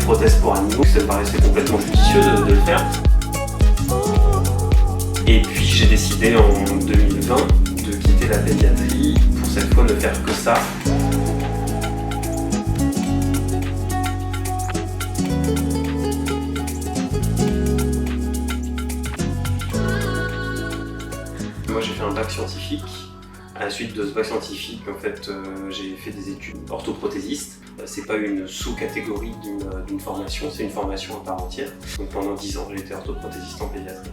prothèses pour animaux, ça me paraissait complètement judicieux de le faire. Et puis j'ai décidé en 2020 de quitter la pédiatrie pour cette fois ne faire que ça. Moi j'ai fait un bac scientifique. À la suite de ce bac scientifique, en fait, j'ai fait des études orthoprothésiste. C'est pas une sous-catégorie d'une formation, c'est une formation à part entière. Donc pendant 10 ans, j'ai été orthoprothésiste en pédiatrie.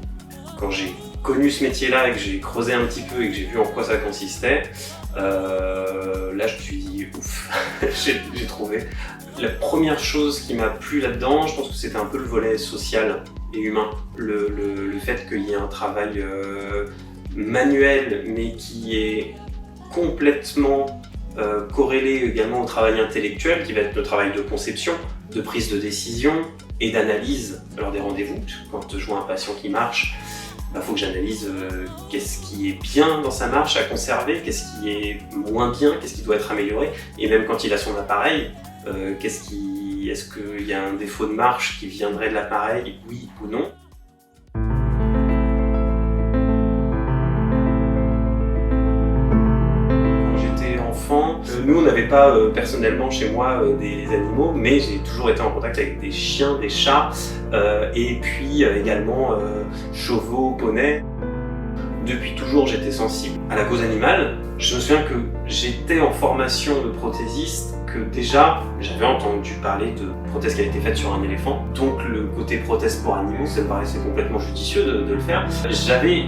Quand j'ai connu ce métier-là et que j'ai creusé un petit peu et que j'ai vu en quoi ça consistait, là je me suis dit ouf, j'ai trouvé. La première chose qui m'a plu là-dedans, je pense que c'était un peu le volet social et humain. Le fait qu'il y ait un travail manuel mais qui est complètement corrélé également au travail intellectuel qui va être le travail de conception, de prise de décision et d'analyse lors des rendez-vous. Quand je vois un patient qui marche, il faut que j'analyse qu'est-ce qui est bien dans sa marche à conserver, qu'est-ce qui est moins bien, qu'est-ce qui doit être amélioré, et même quand il a son appareil, est-ce qu'il y a un défaut de marche qui viendrait de l'appareil, oui ou non. Nous, on n'avait pas personnellement chez moi des animaux, mais j'ai toujours été en contact avec des chiens, des chats, et puis également chevaux, poneys. Depuis toujours, j'étais sensible à la cause animale. Je me souviens que j'étais en formation de prothésiste, que déjà j'avais entendu parler de prothèses qui avaient été faites sur un éléphant. Donc le côté prothèse pour animaux, ça me paraissait complètement judicieux de le faire. J'avais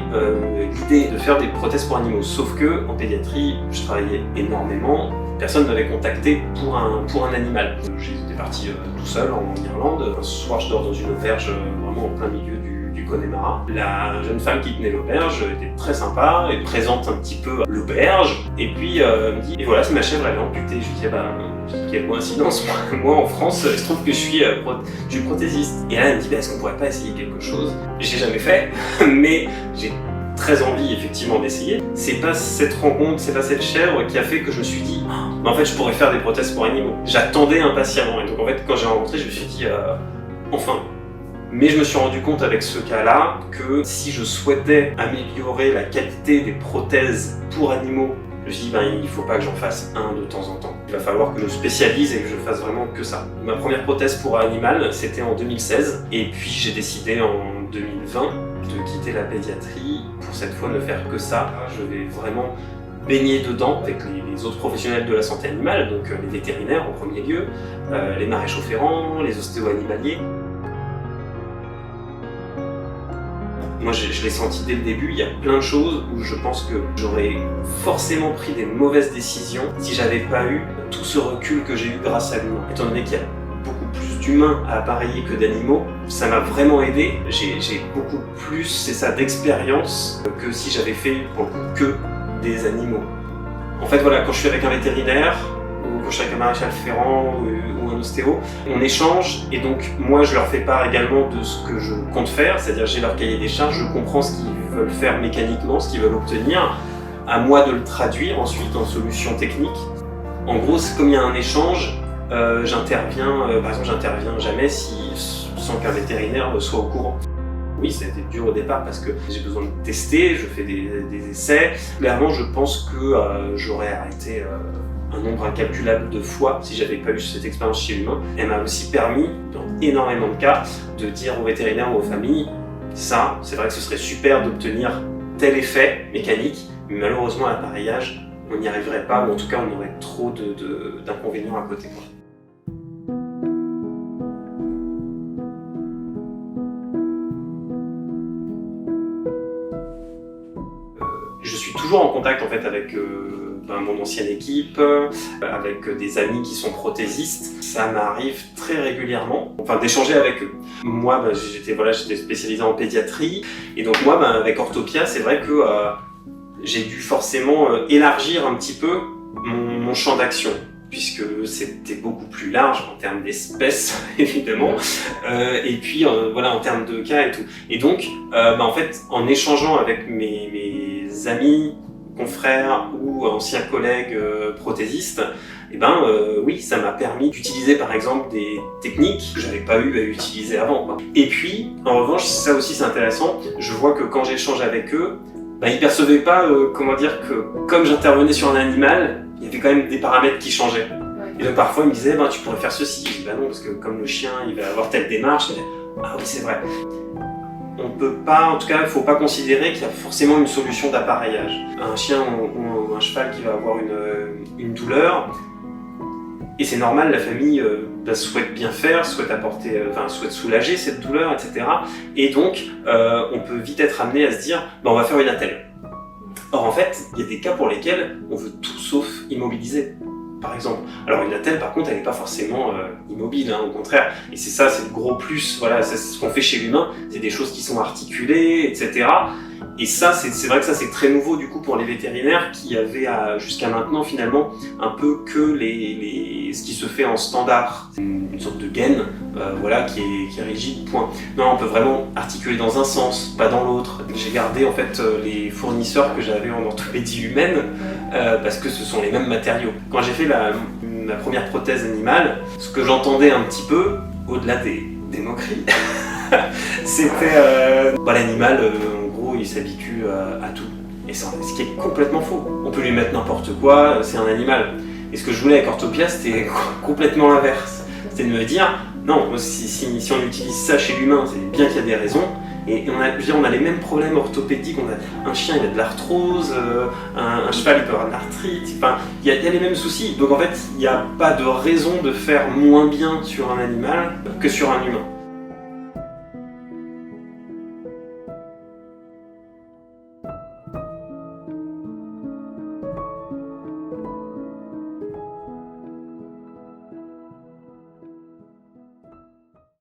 l'idée de faire des prothèses pour animaux, sauf que en pédiatrie, je travaillais énormément. Personne ne m'avait contacté pour un animal. J'étais parti tout seul en Irlande. Un soir, je dors dans une auberge vraiment en plein milieu du Connemara. La jeune femme qui tenait l'auberge était très sympa et présente un petit peu l'auberge. Et puis elle me dit, et voilà, c'est ma chèvre, elle est amputée. Je lui dis, quelle coïncidence, moi en France, il se trouve que je suis prothésiste. Et là, elle me dit, est-ce qu'on pourrait pas essayer quelque chose? J'ai jamais fait, mais j'ai très envie effectivement d'essayer. C'est pas cette rencontre, c'est pas cette chèvre qui a fait que je me suis dit, en fait, je pourrais faire des prothèses pour animaux. J'attendais impatiemment. Et donc en fait, quand j'ai rencontré, je me suis dit, enfin. Mais je me suis rendu compte avec ce cas-là que si je souhaitais améliorer la qualité des prothèses pour animaux, je me suis dit il ne faut pas que j'en fasse un de temps en temps. Il va falloir que je me spécialise et que je fasse vraiment que ça. Ma première prothèse pour animal, c'était en 2016. Et puis j'ai décidé en 2020 de quitter la pédiatrie pour cette fois ne faire que ça. Je vais vraiment baigner dedans avec les autres professionnels de la santé animale, donc les vétérinaires en premier lieu, les maréchaux ferrants, les ostéo-animaliers. Moi, je l'ai senti dès le début, il y a plein de choses où je pense que j'aurais forcément pris des mauvaises décisions si j'avais pas eu tout ce recul que j'ai eu grâce à l'humain. Étant donné qu'il y a beaucoup plus d'humains à appareiller que d'animaux, ça m'a vraiment aidé. J'ai beaucoup plus, c'est ça, d'expérience que si j'avais fait que des animaux. En fait, voilà, quand je suis avec un vétérinaire, ou quand je suis avec un maréchal ferrant ou un ostéo, on échange et donc moi je leur fais part également de ce que je compte faire, c'est-à-dire j'ai leur cahier des charges, je comprends ce qu'ils veulent faire mécaniquement, ce qu'ils veulent obtenir, à moi de le traduire ensuite en solution technique. En gros, c'est comme il y a un échange, j'interviens, par exemple j'interviens jamais sans qu'un vétérinaire soit au courant. Oui, ça a été dur au départ parce que j'ai besoin de tester, je fais des essais. Clairement, je pense que j'aurais arrêté un nombre incalculable de fois si j'avais pas eu cette expérience chez l'humain. Elle m'a aussi permis, dans énormément de cas, de dire aux vétérinaires ou aux familles, ça, c'est vrai que ce serait super d'obtenir tel effet mécanique, mais malheureusement à l'appareillage, on n'y arriverait pas, ou en tout cas on aurait trop d'inconvénients à côté. Je suis toujours en contact en fait avec mon ancienne équipe, avec des amis qui sont prothésistes. Ça m'arrive très régulièrement, d'échanger avec eux. Moi, j'étais spécialisé en pédiatrie, et donc moi, avec Orthopia, c'est vrai que j'ai dû forcément élargir un petit peu mon champ d'action, puisque c'était beaucoup plus large en termes d'espèces, évidemment, et puis en termes de cas et tout. Et donc, en fait, en échangeant avec mes amis, confrères ou anciens collègues prothésistes, oui, ça m'a permis d'utiliser par exemple des techniques que j'avais pas eu à utiliser avant, quoi. Et puis, en revanche, ça aussi c'est intéressant, je vois que quand j'échange avec eux, ils percevaient pas, que comme j'intervenais sur un animal, il y avait quand même des paramètres qui changeaient. Et donc parfois ils me disaient, tu pourrais faire ceci. Je dis, non, parce que comme le chien, il va avoir telle démarche. Je dis, ah oui, c'est vrai. On peut pas, en tout cas, il faut pas considérer qu'il y a forcément une solution d'appareillage. Un chien ou un cheval qui va avoir une douleur, et c'est normal, la famille souhaite bien faire, souhaite soulager cette douleur, etc. Et donc, on peut vite être amené à se dire, on va faire une attelle. Or, en fait, il y a des cas pour lesquels on veut tout sauf immobiliser, par exemple. Alors, une attelle, par contre, elle n'est pas forcément immobile, au contraire. Et c'est ça, c'est le gros plus, voilà, c'est ce qu'on fait chez l'humain, c'est des choses qui sont articulées, etc. Et ça, c'est vrai que ça, c'est très nouveau du coup pour les vétérinaires qui avaient jusqu'à maintenant finalement un peu que ce qui se fait en standard. C'est une sorte de gaine qui est rigide, point. Non, on peut vraiment articuler dans un sens, pas dans l'autre. J'ai gardé en fait les fournisseurs que j'avais en orthopédie humaine parce que ce sont les mêmes matériaux. Quand j'ai fait ma première prothèse animale, ce que j'entendais un petit peu, au-delà des moqueries, c'était l'animal, il s'habitue à tout. Et ce qui est complètement faux. On peut lui mettre n'importe quoi, c'est un animal. Et ce que je voulais avec Orthopia, c'était complètement l'inverse. C'était de me dire, non, si on utilise ça chez l'humain, c'est bien qu'il y a des raisons. Et on a les mêmes problèmes orthopédiques. Un chien, il a de l'arthrose, un cheval, il peut avoir de l'arthrite. Il y a les mêmes soucis. Donc en fait, il n'y a pas de raison de faire moins bien sur un animal que sur un humain.